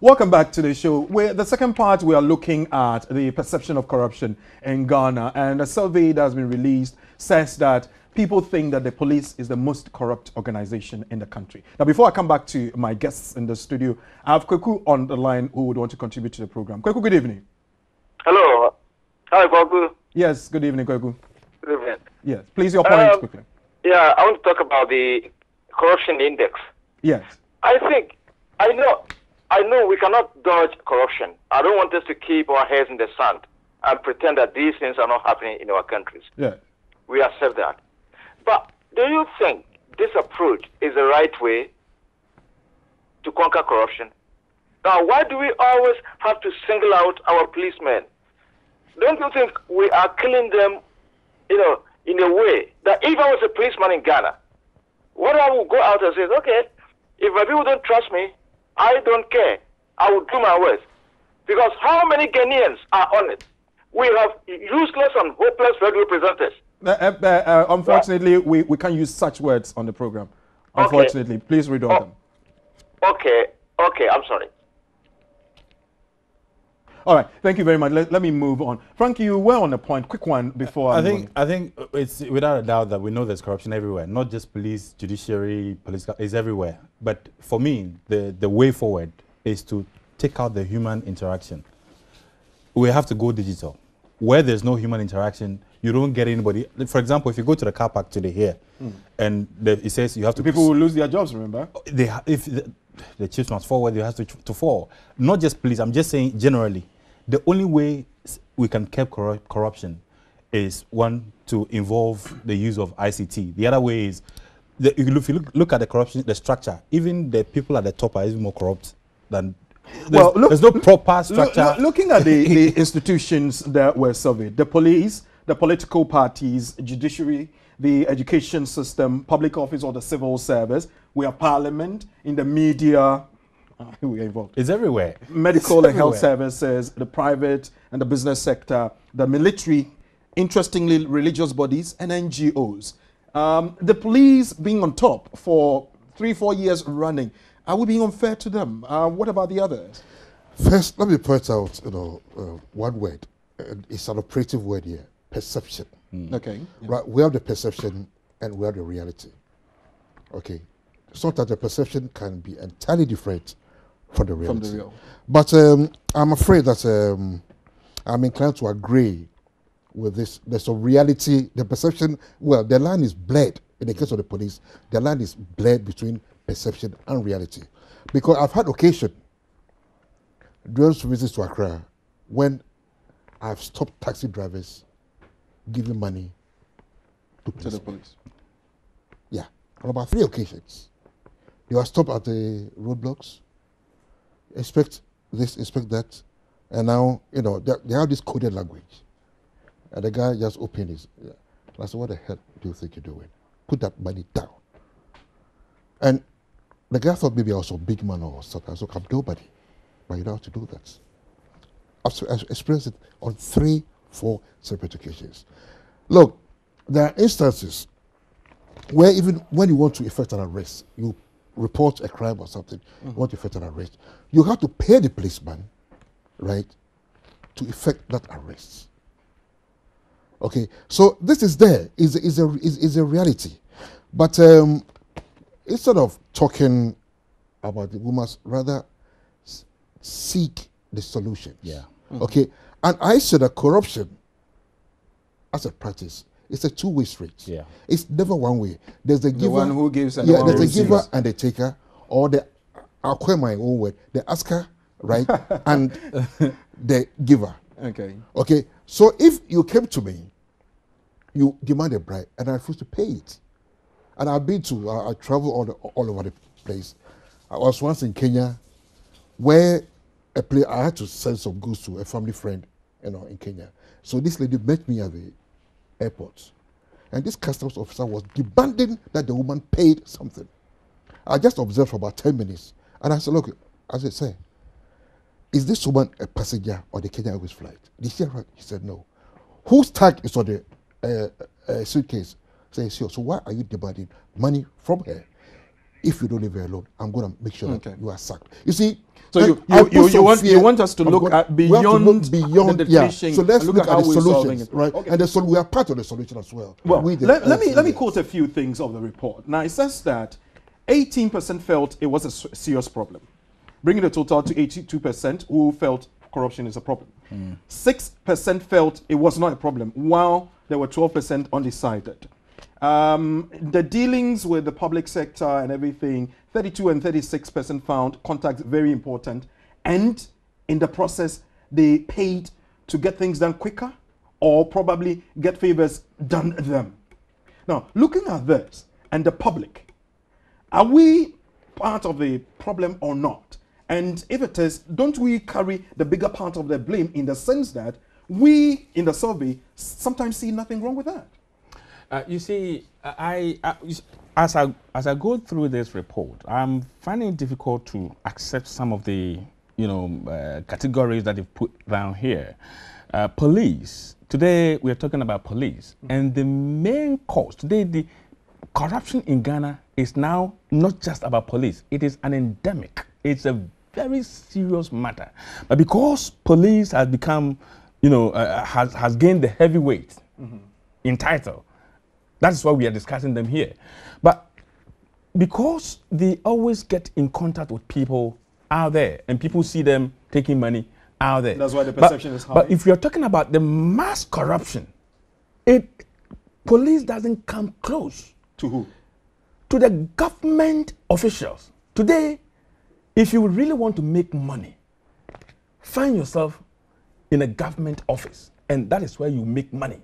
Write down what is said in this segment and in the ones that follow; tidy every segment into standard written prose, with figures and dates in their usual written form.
Welcome back to the show. The second part, we are looking at the perception of corruption in Ghana. And a survey that has been released says that people think that the police is the most corrupt organization in the country. Now, before I come back to my guests in the studio, I have Kweku on the line who would want to contribute to the program. Kweku, good evening. Hello. Hi, Kweku. Yes, good evening, Kweku. Good evening. Yes, please, your point quickly. Yeah, I want to talk about the corruption index. Yes. I know we cannot dodge corruption. I don't want us to keep our heads in the sand and pretend that these things are not happening in our countries. Yeah. We accept that. But do you think this approach is the right way to conquer corruption? Now, why do we always have to single out our policemen? Don't you think we are killing them, in a way that if I was a policeman in Ghana, what I would go out and say is, okay, if my people don't trust me, I don't care. I will do my worst. Because how many Ghanaians are on it? We have useless and hopeless radio presenters. Unfortunately, we can't use such words on the program. Unfortunately, please read on them. Okay, I'm sorry. All right, thank you very much. Let me move on. Frankie, you were on a point. Quick one before I think it's without a doubt that we know there's corruption everywhere, not just police, judiciary, political, it's everywhere. But for me, the way forward is to take out the human interaction. We have to go digital. Where there's no human interaction, you don't get anybody. For example, if you go to the car park today here, and it says you have to... People will lose their jobs, remember? If the chiefs must forward, they have to fall. Not just police, I'm just saying generally. The only way we can curb corruption is, one, to involve the use of ICT. The other way is, if you look at the corruption, the structure, even the people at the top are even more corrupt than... There's no proper structure. Looking at the institutions that were surveyed, the police, the political parties, judiciary, the education system, public office or the civil service, we have parliament, in the media, we are involved. It's everywhere. Medical and health services, the private and the business sector, the military, interestingly, religious bodies and NGOs. The police being on top for 3-4 years running, are we being unfair to them? What about the others? First, let me point out, one word. It's an operative word here: perception. Okay. Yeah. Right. We have the perception and we have the reality. Okay. Sometimes the perception can be entirely different from the reality. From the real. But I'm afraid that I'm inclined to agree with this. There's a reality. The perception. Well, the line is blurred in the case of the police. The line is blurred between perception and reality, because I've had occasion during visits to Accra when I've stopped taxi drivers giving money to the police. Yeah, on about 3 occasions. You are stopped at the roadblocks, expect this, expect that, and now they have this coded language, and the guy just opened his. Yeah. And I said, "What the hell do you think you're doing? Put that money down." And the guy thought maybe I was a big man or something. I said, "I'm nobody, but you don't have to do that." I've experienced it on 3-4 separate occasions. Look, there are instances where even when you want to effect an arrest, you report a crime or something, you want to effect an arrest, you have to pay the policeman, right, to effect that arrest. Okay, so this is is a reality, but instead of talking about the, we must rather seek the solutions. Yeah. Okay, and I said that corruption, as a practice, it's a two-way street. Yeah. It's never one way. There's the giver, one who gives and yeah, the one there's who a giver receives. and the taker, or the, I'll call my own word, the asker, right, and the giver. Okay. Okay, so if you came to me, you demand a bribe, and I refuse to pay it, and I've been to, I travel all over the place. I was once in Kenya, where I had to send some goods to a family friend, in Kenya. So this lady met me at the airport, and this customs officer was demanding that the woman paid something. I just observed for about 10 minutes, and I said, "Look," I said, "Sir, is this woman a passenger on the Kenya Airways flight?" Did she arrive? He said, "No." Whose tag is on the suitcase? Say, "Sure." So why are you demanding money from her? if you don't leave her alone, I'm going to make sure Okay. that you are sacked. You see, So I put some you fear. want us to I'm look gonna- at we have to look beyond the yeah. teaching. So let's and look at how the we're solving solutions, it. right? Okay. And we are part of the solution as well. Well, We, the let me leaders. quote a few things of the report. Now, it says that 18% felt it was a serious problem, bringing the total to 82% who felt corruption is a problem. 6% felt it was not a problem, while there were 12% undecided. The dealings with the public sector and everything, 32 and 36% found contacts very important, and in the process, they paid to get things done quicker or probably get favors done them. Now, looking at this and the public, are we part of the problem or not? And if it is, don't we carry the bigger part of the blame in the sense that we, in the survey, sometimes see nothing wrong with that? You see, as I go through this report, I'm finding it difficult to accept some of the categories that they've put down here. Police. Today we are talking about police, and the main cause today, the corruption in Ghana is now not just about police. It is an endemic. It's a very serious matter. But because police has become, has gained the heavyweight in title, that's why we are discussing them here. But because they always get in contact with people out there, and people see them taking money out there. That's why the perception is high. But if you're talking about the mass corruption, police doesn't come close. To who? To the government officials. Today, if you really want to make money, find yourself in a government office, and that is where you make money.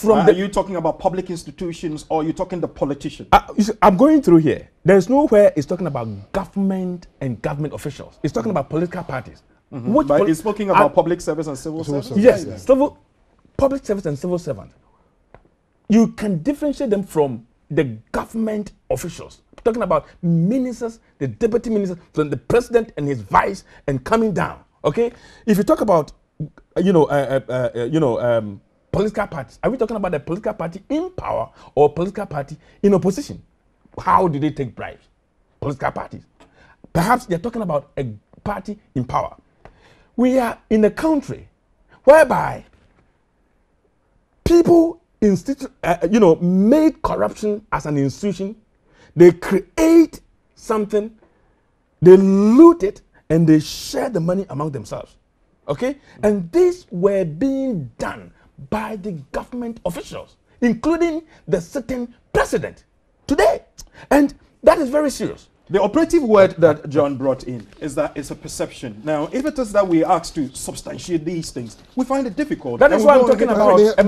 Are you talking about public institutions, or are you talking the politicians? You see, I'm going through here. There's nowhere it's talking about government and government officials. It's talking about political parties. But it's talking about public service and civil service? Yes, public service and civil servant. You can differentiate them from the government officials. Talking about ministers, the deputy ministers, from the president and his vice, and coming down. Okay, if you talk about, political parties, are we talking about a political party in power or a political party in opposition? How do they take bribes? Political parties. Perhaps they're talking about a party in power. We are in a country whereby people made corruption as an institution. They create something, they loot it, and they share the money among themselves. Okay? And these were being done by the government officials, including the sitting president today. And that is very serious. The operative word that John brought in is that it's a perception. Now, if it is that we are asked to substantiate these things, we find it difficult. That is what I'm talking about. That's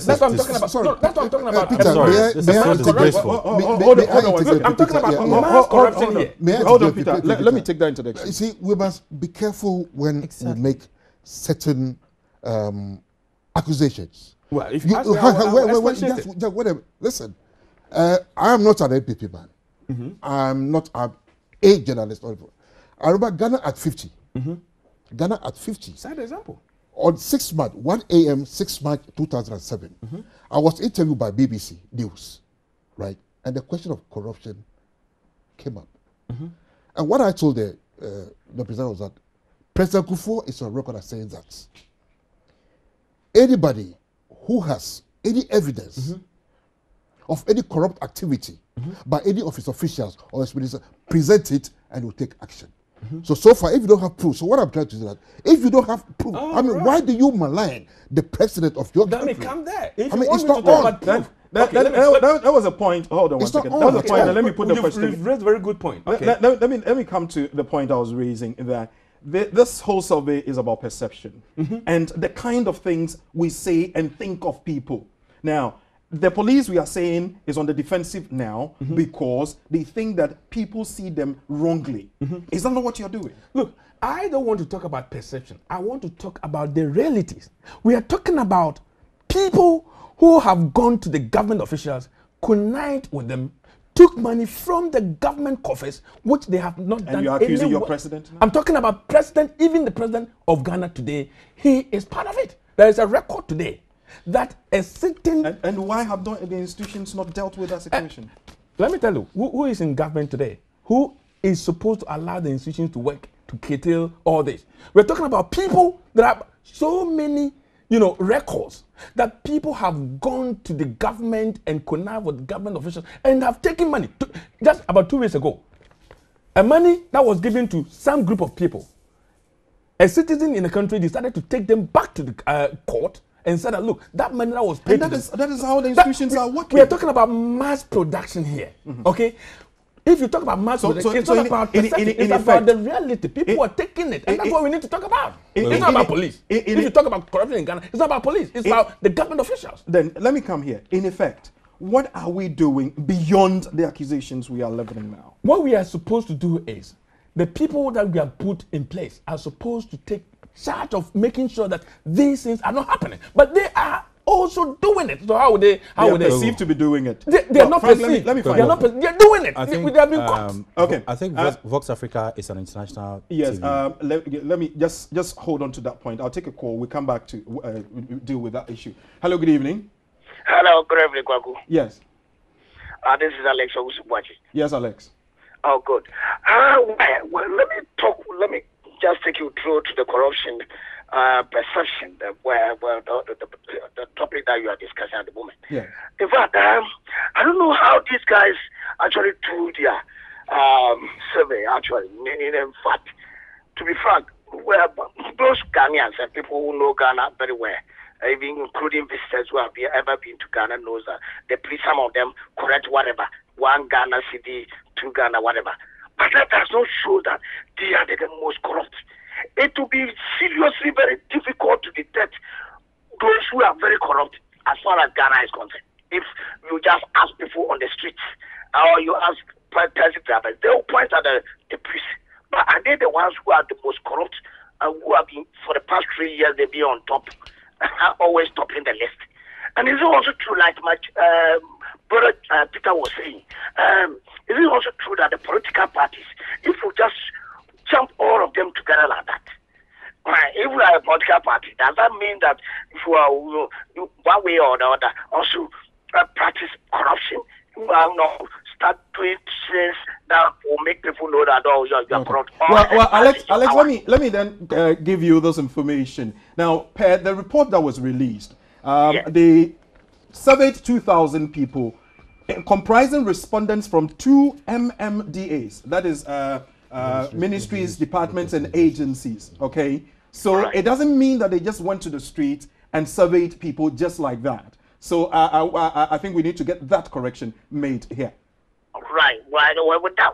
what I'm talking about. Sorry. No, that's what I'm talking about. Peter, I'm sorry. This is so disgraceful. Hold on. Look, I'm talking about mass corruption here. Hold on, Peter. Let me take that into the You see, we must be careful when we make certain accusations. Well, if you ask me, I will expatiate it. Listen, I am not an NPP man. I'm not a journalist. I remember Ghana at 50. Ghana at 50. Sad example. On 6 March, 1 a.m., 6 March 2007, I was interviewed by BBC News, right? And the question of corruption came up. And what I told the president was that President Kufuor is on record as saying that anybody who has any evidence of any corrupt activity by any of his officials or his minister, present it and will take action. So far, if you don't have proof, so what I'm trying to say is that if you don't have proof, why do you malign the president of your country? Let me come there. If I mean, you want it's me not to talk on. about proof. That was a point. Hold on one It's not second. on. That was a It's point. on. And let me put the You've question. raised a very good point. Okay. Let me come to the point I was raising, that this whole survey is about perception and the kind of things we say and think of people. Now, the police, we are saying, is on the defensive now because they think that people see them wrongly. Is that not what you're doing? Look, I don't want to talk about perception. I want to talk about the realities. We are talking about people who have gone to the government officials, connived with them, took money from the government coffers, which they have not done. And you're accusing your wo- president now? I'm talking about president, even the president of Ghana today. He is part of it. There is a record today that a certain... And why have the institutions not dealt with that situation? Let me tell you, who is in government today? who is supposed to allow the institutions to work to curtail all this? We're talking about people that have so many, records that people have gone to the government and connived with government officials and have taken money. Just about 2 weeks ago, a money that was given to some group of people, a citizen in the country decided to take them back to the court and said that, look, that money that was paid. And that is how the institutions are working. We are talking about mass production here, okay? If you talk about mass production, it's not about perception, it's about the reality. People are taking it, and that's what we need to talk about. It's not about police. If you talk about corruption in Ghana, it's not about police. It's about the government officials. Then let me come here. In effect, what are we doing beyond the accusations we are leveling now? What we are supposed to do is, the people that we have put in place are supposed to take charge of making sure that these things are not happening. But they are also doing it. So how would they? How would they perceived to be doing it? They are not perceived. Let me find out. They're doing it. I think, they have been caught. Okay. I think Vox Africa is an international. Yes. TV. Let me just hold on to that point. I'll take a call. We'll come back to deal with that issue. Hello. Good evening. Hello. Good evening, Kwaku. Yes. This is Alex Owusu-Boakye. Yes, Alex. Oh, good. Well, let me just take you through to the corruption perception, the topic that you are discussing at the moment. Yeah. In fact, I don't know how these guys actually do their survey, actually. In fact, to be frank, well, those Ghanaians and people who know Ghana very well, even including visitors who have ever been to Ghana, knows that they please some of them correct whatever, 1 Ghana city, 2 Ghana, whatever. But that does not show that they are the most corrupt. It will be seriously very difficult to detect those who are very corrupt as far as Ghana is concerned. If you just ask people on the streets or you ask taxi drivers, they will point at the police. But are they the ones who are the most corrupt and who have been, for the past 3 years, they've been on top, always topping the list? And is it also true, like my brother Peter was saying, is it also true that the political parties, if you just jump all of them together like that, if we are a political party, does that mean that if you are one way or the other also practice corruption? Start doing things that will make people know that you're corrupt. Well, Alex, let me then give you this information. Now, per the report that was released, they surveyed 2,000 people, comprising respondents from 2 MMDAs, that is ministries, departments, and agencies. Okay, so it doesn't mean that they just went to the street and surveyed people just like that. So I think we need to get that correction made here. Right. Well, with that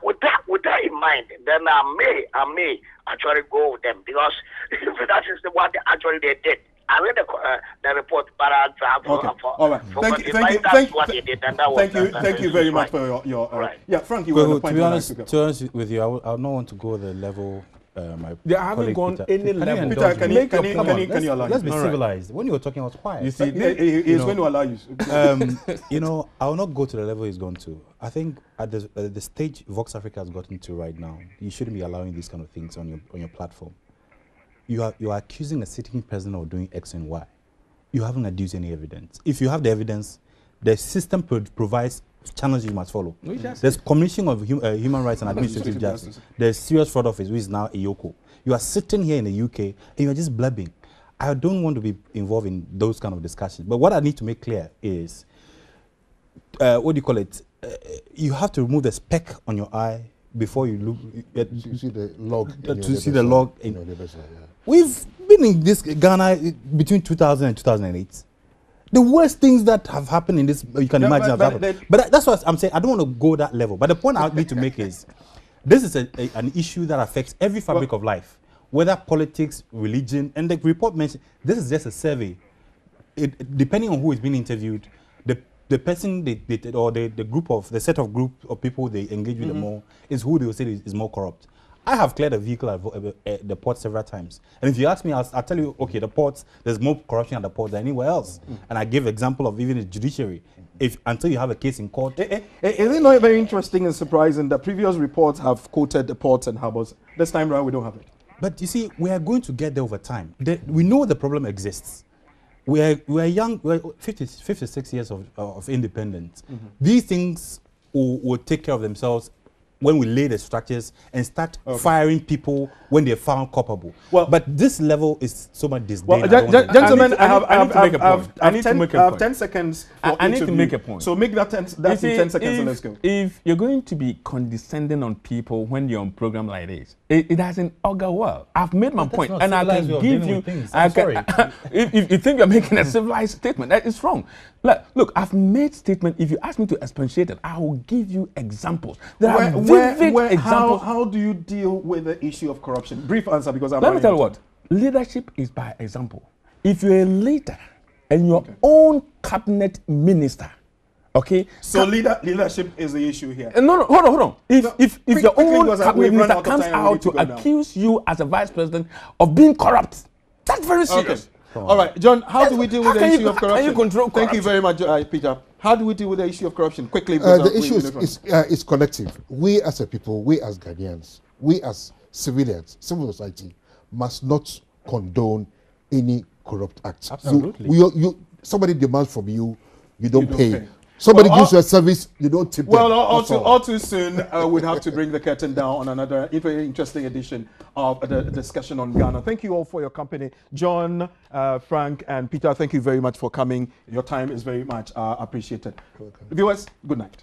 in mind, then I may actually go with them, because if that is the one actually they did. I read the report, but all right. Thank you very much for your yeah, Frank, you were the point. To be honest with you, I don't want to go the level. They haven't gone any level. Peter, can you allow? Let's be civilized. When you were talking, I was quiet. You see, he's going to allow you. I will not go to the level he's gone to. I think at the stage Vox Africa has gotten to right now, you shouldn't be allowing these kind of things on your platform. You are accusing a sitting president of doing X and Y. You haven't adduced any evidence. If you have the evidence, the system provides channels you must follow. There's Commission of Human Rights and Administrative Justice. There's Serious Fraud Office, which is now EOCO. You are sitting here in the UK and you're just blabbing. I don't want to be involved in those kind of discussions. But what I need to make clear is, what do you call it? You have to remove the speck on your eye before you look. You see the log. To see the log. We've been in this Ghana between 2000 and 2008. The worst things that have happened in this, you can imagine, have happened. But that's what I'm saying. I don't want to go that level. But the point I need to make is, this is an issue that affects every fabric of life, whether politics, religion, and the report mentioned, this is just a survey. Depending on who is being interviewed, the person the set of group of people they engage with more is who they will say is more corrupt. I have cleared a vehicle at the port several times. And if you ask me, I'll tell you, okay, the ports, there's more corruption at the port than anywhere else. And I give example of even the judiciary. Until you have a case in court. Is it not very interesting and surprising that previous reports have quoted the ports and harbors? This time around, we don't have it. But you see, we are going to get there over time. We know the problem exists. We are young, we're 56 years of independence. These things will take care of themselves when we lay the structures and start firing people when they're found culpable. Well, but this level is so much disdain. Well, gentlemen, I have 10 seconds for I need each to of make you. a point. So make that 10 seconds and let's go. If you're going to be condescending on people when you're on program like this, it doesn't augur well. I've made my point, and I can give you. If you think you're making a civilized statement, that is wrong. Look, I've made statement. If you ask me to expatiate it, I will give you examples. There are vivid examples. How do you deal with the issue of corruption? Brief answer, because I'm. Let me tell you what. Leadership is by example. If you're a leader and your own cabinet minister, okay. So leadership is the issue here. No, hold on. If your own cabinet minister comes out to accuse you as a vice president of being corrupt, that's very serious. Okay. All right, John, how do we deal with the issue of corruption? How you control corruption? Thank you very much, Peter. How do we deal with the issue of corruption? Quickly. The issue is collective. We as a people, we as Ghanaians, we as civilians, civil society, must not condone any corrupt acts. Absolutely. Somebody demands from you, you don't pay. Somebody gives you a service, you don't tip them. Well, all too soon, we'd have to bring the curtain down on another very interesting edition of the discussion on Ghana. Thank you all for your company. John, Frank, and Peter, thank you very much for coming. Your time is very much appreciated. Viewers, good night.